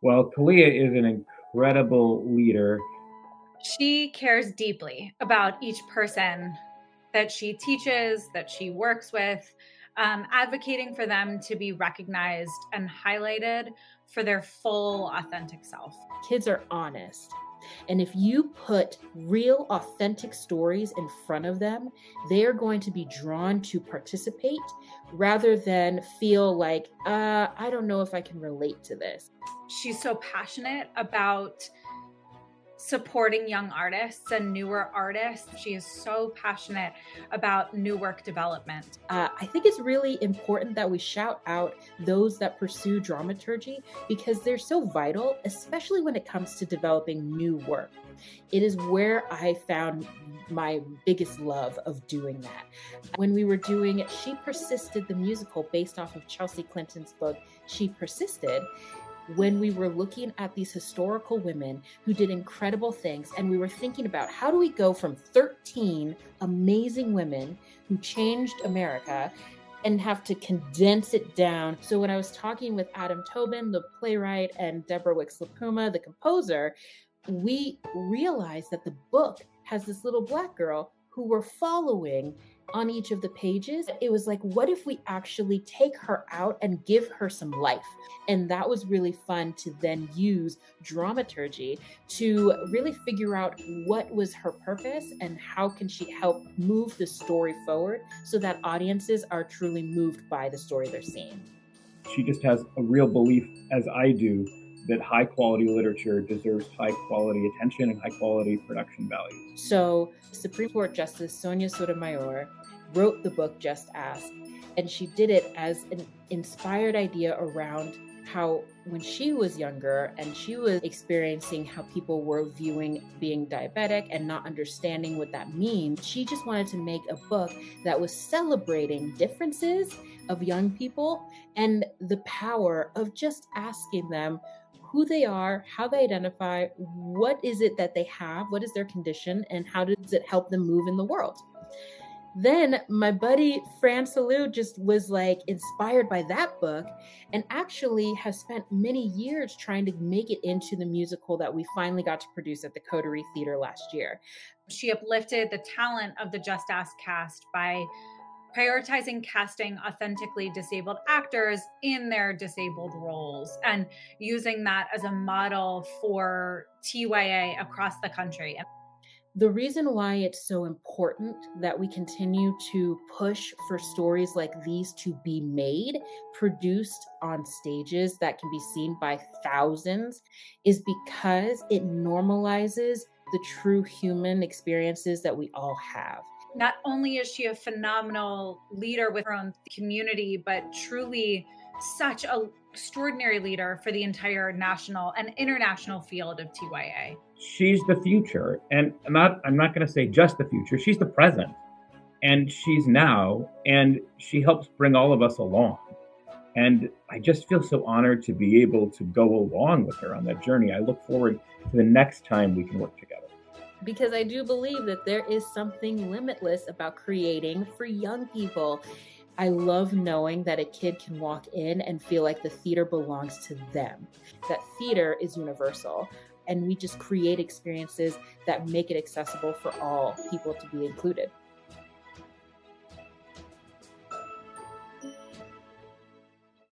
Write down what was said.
Well, Khalia is an incredible leader. She cares deeply about each person that she teaches, that she works with, advocating for them to be recognized and highlighted for their full, authentic self. Kids are honest. And if you put real, authentic stories in front of them, they are going to be drawn to participate rather than feel like, I don't know if I can relate to this. She's so passionate about supporting young artists and newer artists. She is so passionate about new work development. I think it's really important that we shout out those that pursue dramaturgy because they're so vital, especially when it comes to developing new work. It is where I found my biggest love of doing that. When we were doing She Persisted, the musical based off of Chelsea Clinton's book, She Persisted, when we were looking at these historical women who did incredible things, and we were thinking about how do we go from 13 amazing women who changed America and have to condense it down. So when I was talking with Adam Tobin, the playwright, and Deborah Wicks-LaPuma, the composer, we realized that the book has this little Black girl who we're following on each of the pages. It was like, what if we actually take her out and give her some life? And that was really fun to then use dramaturgy to really figure out what was her purpose and how can she help move the story forward so that audiences are truly moved by the story they're seeing. She just has a real belief, as I do, that high quality literature deserves high quality attention and high quality production value. So Supreme Court Justice Sonia Sotomayor wrote the book Just Ask, and she did it as an inspired idea around how when she was younger and she was experiencing how people were viewing being diabetic and not understanding what that means, she just wanted to make a book that was celebrating differences of young people and the power of just asking them who they are, how they identify, what is it that they have, what is their condition, and how does it help them move in the world. Then my buddy Fran Salou just was like inspired by that book and actually has spent many years trying to make it into the musical that we finally got to produce at the Coterie Theater last year. She uplifted the talent of the Just Ask cast by prioritizing casting authentically disabled actors in their disabled roles and using that as a model for TYA across the country. The reason why it's so important that we continue to push for stories like these to be made, produced on stages that can be seen by thousands, is because it normalizes the true human experiences that we all have. Not only is she a phenomenal leader with her own community, but truly such an extraordinary leader for the entire national and international field of TYA. She's the future, and I'm not going to say just the future. She's the present, and she's now, and she helps bring all of us along. And I just feel so honored to be able to go along with her on that journey. I look forward to the next time we can work together. Because I do believe that there is something limitless about creating for young people. I love knowing that a kid can walk in and feel like the theater belongs to them, that theater is universal, and we just create experiences that make it accessible for all people to be included.